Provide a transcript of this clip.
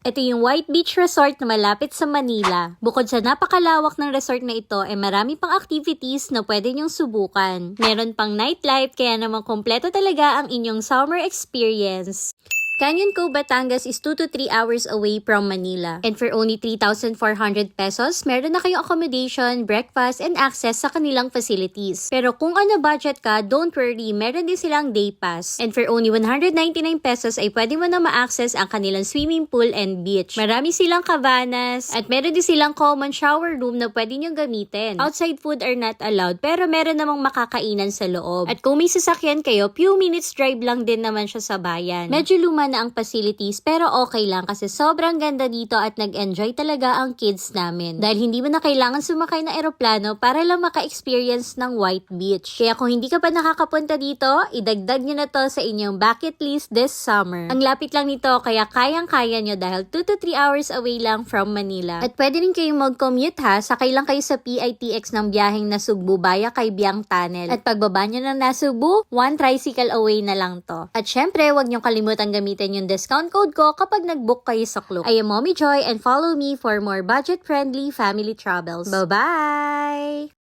Ito yung White Beach Resort na malapit sa Manila. Bukod sa napakalawak ng resort na ito, marami pang activities na pwede nyong subukan. Meron pang nightlife, kaya naman kompleto talaga ang inyong summer experience. Canyon Cove, Batangas is 2 to 3 hours away from Manila. And for only 3,400 pesos, meron na kayong accommodation, breakfast, and access sa kanilang facilities. Pero kung ano budget ka, don't worry, meron din silang day pass. And for only 199 pesos ay pwede mo na ma-access ang kanilang swimming pool and beach. Marami silang cabanas, at meron din silang common shower room na pwede nyong gamitin. Outside food are not allowed, pero meron namang makakainan sa loob. At kung may sasakyan kayo, few minutes drive lang din naman siya sa bayan. Medyo luma na ang facilities pero okay lang kasi sobrang ganda dito at nag-enjoy talaga ang kids namin. Dahil hindi mo na kailangan sumakay na eroplano para lang maka-experience ng White Beach. Kaya kung hindi ka pa nakakapunta dito, idagdag nyo na to sa inyong bucket list this summer. Ang lapit lang nito kaya kayang-kaya nyo dahil 2 to 3 hours away lang from Manila. At pwede rin kayong mag-commute ha, sakay lang kayo sa PITX ng biyaheng Nasugbu via kay Biang Tunnel. At pagbaba nyo ng Nasugbu, 1 tricycle away na lang to. At syempre, huwag nyo kalimutan gamitin yung discount code ko kapag nag-book kayo sa Klook. I am Mommy Joy and follow me for more budget-friendly family travels. Bye-bye!